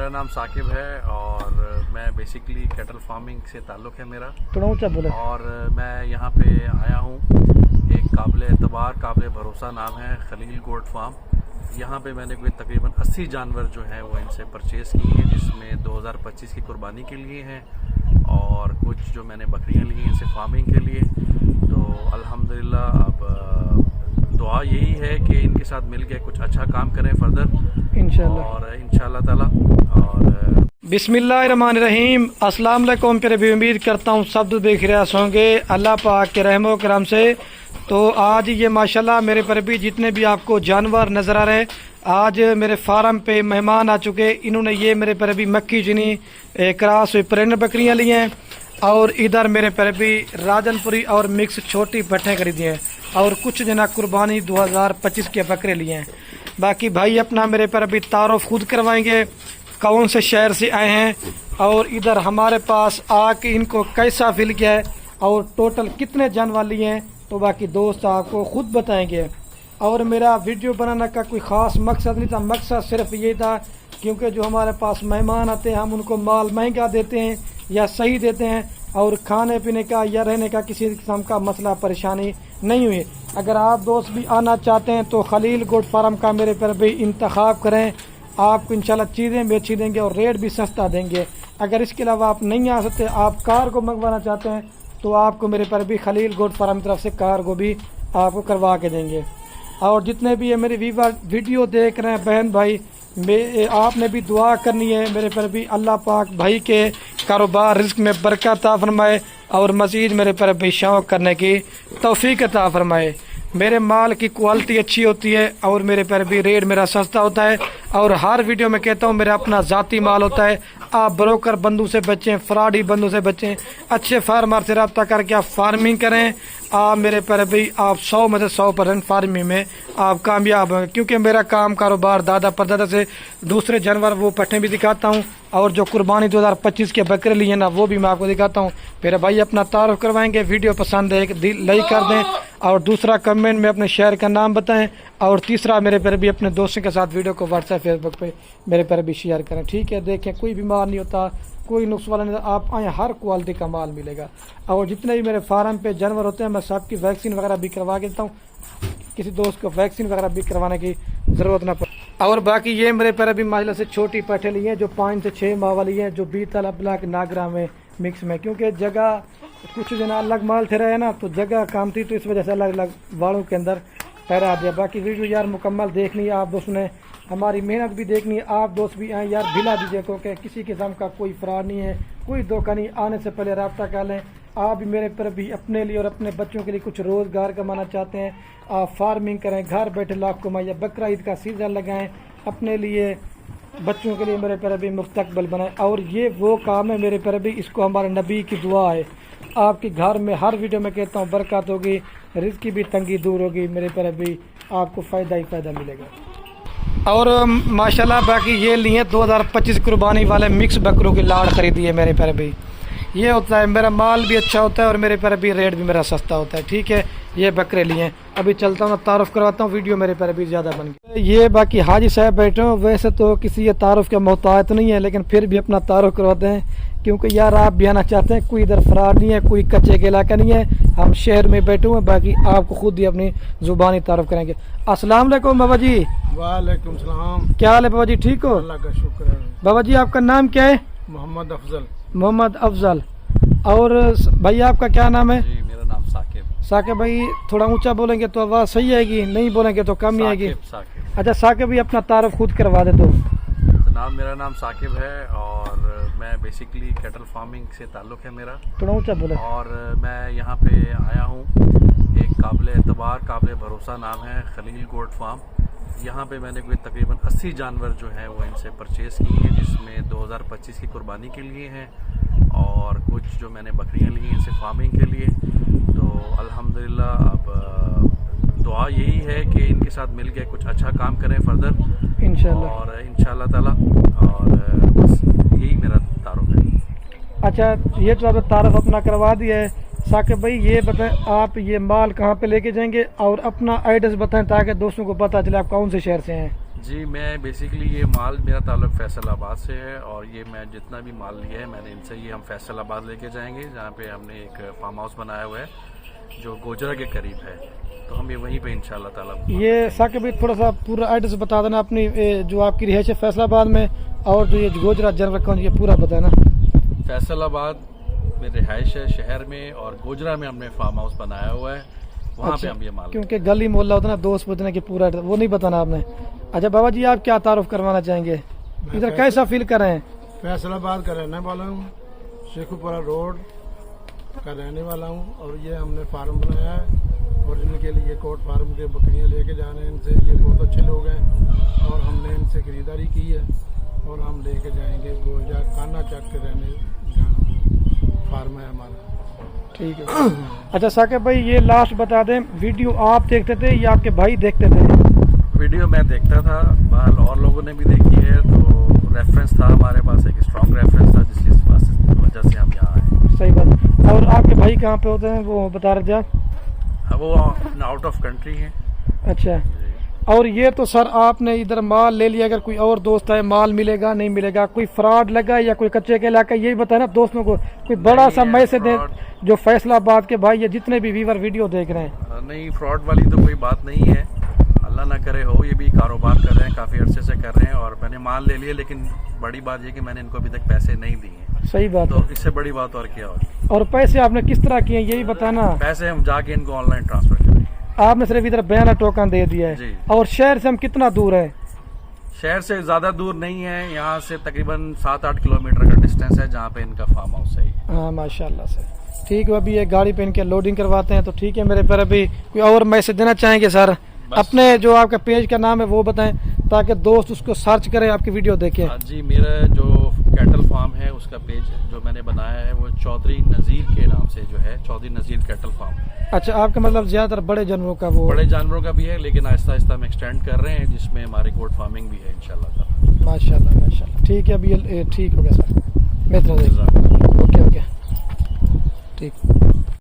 मेरा नाम साकिब है और मैं बेसिकली कैटल फार्मिंग से ताल्लुक़ है मेरा। थोड़ा ऊंचा बोले। और मैं यहाँ पे आया हूँ, एक काबिल एतबार काबिल भरोसा नाम है खलील गोट फार्म। यहाँ पे मैंने कोई तकरीबन 80 जानवर जो हैं वो इनसे परचेज़ किए हैं, जिसमें 2025 की कुर्बानी के लिए हैं और कुछ जो मैंने बकरियाँ ली हैं इनसे फार्मिंग के लिए। तो अल्हम्दुलिल्लाह अब दुआ यही है कि इनके साथ मिल के कुछ अच्छा काम करें फर्दर इंशाअल्लाह ताला। और बिस्मिल्लाहिर्रहमानिर्रहीम। अस्सलाम वालेकुम। फिर भी उम्मीद करता हूँ सब देख रहे होंगे अल्लाह पाक के रहमो करम से। तो आज ये माशाल्लाह मेरे पर भी जितने भी आपको जानवर नज़र आ रहे हैं, आज मेरे फार्म पे मेहमान आ चुके। इन्होंने ये मेरे पर भी मक्खी चीनी क्रॉस प्रेग्नेंट बकरियाँ ली हैं और इधर मेरे पर भी राजनपुरी और मिक्स छोटी पट्ठें खरीदी हैं और कुछ जना कुर्बानी 2025 के बकरे लिए हैं। बाकी भाई अपना मेरे पर अभी तारुफ खुद करवाएंगे, कौन से शहर से आए हैं और इधर हमारे पास आके इनको कैसा फील किया है और टोटल कितने जानवर लिए हैं, तो बाकी दोस्त आपको खुद बताएंगे। और मेरा वीडियो बनाने का कोई ख़ास मकसद नहीं था, मकसद सिर्फ ये था क्योंकि जो हमारे पास मेहमान आते हैं हम उनको माल महंगा देते हैं या सही देते हैं और खाने पीने का या रहने का किसी किस्म का मसला परेशानी नहीं हुई। अगर आप दोस्त भी आना चाहते हैं तो खलील गोट फार्म का मेरे पर भी इंतखाब करें, आपको इंशाल्लाह चीज़ें भी अच्छी देंगे और रेट भी सस्ता देंगे। अगर इसके अलावा आप नहीं आ सकते, आप कार को मंगवाना चाहते हैं तो आपको मेरे पर भी खलील गोट फार्म की तरफ से कार को भी आपको करवा के देंगे। और जितने भी ये मेरी वीडियो देख रहे हैं बहन भाई, आपने भी दुआ करनी है मेरे पर भी अल्लाह पाक भाई के कारोबार रिस्क में बरकत अता फरमाए और मज़ीद मेरे पर भी शौक़ करने की तौफीक अता फरमाए। मेरे माल की क्वालिटी अच्छी होती है और मेरे पर भी रेट मेरा सस्ता होता है और हर वीडियो में कहता हूँ मेरा अपना ज़ाती माल होता है। आप ब्रोकर बंदू से बचें, फ्रॉडी बंदू से बचें, अच्छे फार्मर से रब्ता करके आप फार्मिंग करें। आप मेरे पर भी आप 100 में से 100% फार्मिंग में आप कामयाब होंगे, क्योंकि मेरा काम कारोबार दादा परदादा से दूसरे जानवर वो पट्टे भी दिखाता हूँ और जो कुर्बानी 2025 के बकरे लिए ना वो भी मैं आपको दिखाता हूँ। मेरे भाई अपना तारुफ करवाएंगे, वीडियो पसंद है लाइक कर दें और दूसरा कमेंट में अपने शहर का नाम बताएं और तीसरा मेरे पर भी अपने दोस्तों के साथ वीडियो को व्हाट्सएप फेसबुक पे मेरे पर भी शेयर करें। ठीक है, देखें कोई बीमार नहीं होता, कोई नुक्स वाला नहीं, आप आए हर क्वालिटी का माल मिलेगा। और जितने भी मेरे फार्म पे जानवर होते हैं मैं सबकी वैक्सीन वगैरह भी करवा के देता हूँ, किसी दोस्त को वैक्सीन वगैरह भी करवाने की ज़रूरत ना पड़े। और बाकी ये मेरे पर अभी माशाल्लाह से छोटी पट्ठे ली हैं जो 5 से 6 माह वाली हैं, जो 20 ताला ब्लैक नागरा में मिक्स में, क्योंकि जगह कुछ जना अलग माल थे रहे ना तो जगह काम थी, तो इस वजह से अलग अलग वालों के अंदर ठहरा दिया। बाकी वीडियो यार मुकम्मल देखनी है, आप दोस्तों ने हमारी मेहनत भी देखनी है, आप दोस्त भी आए यार भिला दीजिए, क्योंकि किसी किस्म का कोई फ्रॉड नहीं है, कोई धोखा नहीं। आने से पहले रब्ता कर लें। आप भी मेरे पर भी अपने लिए और अपने बच्चों के लिए कुछ रोज़गार कमाना चाहते हैं, आप फार्मिंग करें, घर बैठे लाख कमाइए, बकरा ईद का सीज़न लगाएं, अपने लिए बच्चों के लिए मेरे पर भी मुस्तकबिल बनाएं। और ये वो काम है मेरे पर भी, इसको हमारे नबी की दुआ है। आपके घर में हर वीडियो में कहता हूँ बरकत होगी, रिज़्क़ की भी तंगी दूर होगी, मेरे पर भी आपको फ़ायदा ही फ़ायदा मिलेगा। और माशाल्लाह बाकी ये लिए 2025 कुर्बानी वाले मिक्स बकरों की लाड़ खरीदी है मेरे पर भी। ये होता है मेरा माल भी अच्छा होता है और मेरे पर भी रेट भी मेरा सस्ता होता है। ठीक है, ये बकरे लिए अभी चलता हूँ तारुफ करवाता हूँ, वीडियो मेरे पर भी ज़्यादा बन गई। ये बाकी हाजी साहब बैठे हो, वैसे तो किसी ये तारुफ का मोहताज नहीं है, लेकिन फिर भी अपना तारुफ करवाते हैं क्योंकि यार आप भी आना चाहते हैं। कोई इधर फ्रॉड नहीं है, कोई कच्चे के इलाका नहीं है, हम शहर में बैठे हुए हैं। बाकी आपको खुद ही अपनी ज़ुबानी तारुफ करेंगे। अस्सलाम वालेकुम बाबा जी। वालेकुम सलाम। क्या हाल है बाबा जी, ठीक हो? अल्लाह का शुक्र है। बाबा जी आपका नाम क्या है? मोहम्मद अफजल। मोहम्मद अफजल। और भाई आपका क्या नाम है? जी मेरा नाम साकिब। साकिब भाई थोड़ा ऊंचा बोलेंगे तो आवाज़ सही आएगी, नहीं बोलेंगे तो कम ही आएगी। अच्छा साकिब भाई अपना तारुफ खुद करवा दे। तो जनाब मेरा नाम साकिब है और मैं बेसिकली कैटल फार्मिंग से ताल्लुक़ है मेरा। थोड़ा ऊंचा बोले। और मैं यहाँ पे आया हूँ, एक काबिल एतबार काबिल भरोसा नाम है खलील गोट फार्म। यहाँ पे मैंने कोई तकरीबन 80 जानवर जो हैं वो इनसे परचेज़ किए हैं, जिसमें 2025 की कुर्बानी के लिए हैं और कुछ जो मैंने बकरियाँ ली हैं इनसे फार्मिंग के लिए। तो अल्हम्दुलिल्लाह अब दुआ यही है कि इनके साथ मिल के कुछ अच्छा काम करें फर्दर इंशाअल्लाह ताला। और बस यही मेरा तारुफ है। अच्छा ये तो आपने तारुफ अपना करवा दिया है। साकिब भाई ये बताएं आप ये माल कहाँ पे लेके जाएंगे और अपना एड्रेस बताएं ताकि दोस्तों को पता चले आप कौन से शहर से हैं। جی میں بیسیکلی یہ مال میرا تعلق فیصل آباد سے ہے اور یہ میں جتنا بھی مال لیا ہے میں نے ان سے یہ ہم فیصل آباد لے کے جائیں گے جہاں پہ ہم نے ایک فارم ہاؤس بنایا ہوا ہے جو گوجرا کے قریب ہے تو ہم یہ وہیں پہ انشاءاللہ تعالی یہ ثاقب بھائی تھوڑا سا پورا ایڈریس بتا دینا اپنی جو آپ کی رہائش ہے فیصل آباد میں اور جو یہ گوجرا جنرل کون یہ پورا بتانا. فیصل آباد میں رہائش ہے شہر میں اور گوجرا میں ہم نے فارم ہاؤس بنایا ہوا ہے وہاں پہ ہم یہ مال کیونکہ گلی محلہ ہوتا ہے نا دوست پوچھنے کی پورا ایڈریس وہ نہیں بتانا آپ نے. اچھا بابا جی آپ کیا تعارف کروانا چاہیں گے ادھر کیسا فیل کر رہے ہیں؟ فیصل آباد کا رہنے والا ہوں, شیخو پورہ روڈ کا رہنے والا ہوں اور یہ ہم نے فارم بنایا ہے اور ان کے لیے کوٹ فارم کے بکریاں لے کے جانے ہیں ان سے. یہ بہت اچھے لوگ ہیں اور ہم نے ان سے خریداری کی ہے اور ہم لے کے جائیں گے گوجرا کانا چک کے رہنے جانا فارم ہے ہمارا. ٹھیک ہے. اچھا ثاقب بھائی یہ لاسٹ بتا دیں ویڈیو آپ دیکھتے تھے یا آپ کے بھائی دیکھتے تھے؟ ویڈیو میں دیکھتا تھا بہرحال اور لوگوں نے بھی دیکھی ہے تو ریفرنس تھا ہمارے پاس ایک اسٹرانگ ریفرنس تھا جس کی وجہ سے ہم یہاں آئے. صحیح بات. اور آپ کے بھائی کہاں پہ ہوتے ہیں وہ بتا رہے تھے آپ؟ وہ آؤٹ آف کنٹری ہیں. اچھا. اور یہ تو سر آپ نے ادھر مال لے لیا اگر کوئی اور دوست ہے مال ملے گا نہیں ملے گا کوئی فراڈ لگا یا کوئی کچے کے علاقہ یہی بتانا دوستوں کو کوئی بڑا سا میسج دیں جو فیصل آباد کے بھائی یا جتنے بھی ویور ویڈیو دیکھ رہے ہیں. نہیں فراڈ والی تو کوئی بات نہیں ہے اللہ نہ کرے ہو. یہ بھی کاروبار کر رہے ہیں کافی عرصے سے کر رہے ہیں اور میں نے مال لے لیا لیکن بڑی بات یہ کہ میں نے ان کو ابھی تک پیسے نہیں دیے ہیں. صحیح بات تو اس سے بڑی بات اور کیا ہوگی. اور پیسے آپ نے کس طرح کیے یہی بتانا. پیسے ہم جا کے ان کو آن لائن ٹرانسفر کریں. آپ نے صرف ادھر بیانہ ٹوکن دے دیا ہے جی. اور شہر سے ہم کتنا دور ہیں؟ شہر سے زیادہ دور نہیں ہے یہاں سے تقریباً 7-8 کلومیٹر کا ڈسٹینس ہے جہاں پہ ان کا فارم ہاؤس ہے. ہاں ماشاء اللہ سے. ٹھیک ہے ابھی یہ گاڑی پہ ان کے لوڈنگ کرواتے ہیں تو ٹھیک ہے میرے پر ابھی کوئی اور میسج دینا چاہیں گے سر؟ اپنے جو آپ کا پیج کا نام ہے وہ بتائیں تاکہ دوست اس کو سرچ کریں آپ کی ویڈیو دیکھیں. جی میرا جو کیٹل فارم ہے اس کا پیج جو میں نے بنایا ہے وہ چودھری نذیر کے نام سے جو ہے چودھری نذیر کیٹل فارم. اچھا آپ کا مطلب زیادہ تر بڑے جانوروں کا وہ بڑے جانوروں کا بھی ہے لیکن آہستہ آہستہ ہم ایکسٹینڈ کر رہے ہیں جس میں ہماری گوٹ فارمنگ بھی ہے انشاءاللہ تعالی. ماشاء اللہ. ٹھیک ہے ابھی ٹھیک ہو گیا سر. بہتر اوکے ٹھیک.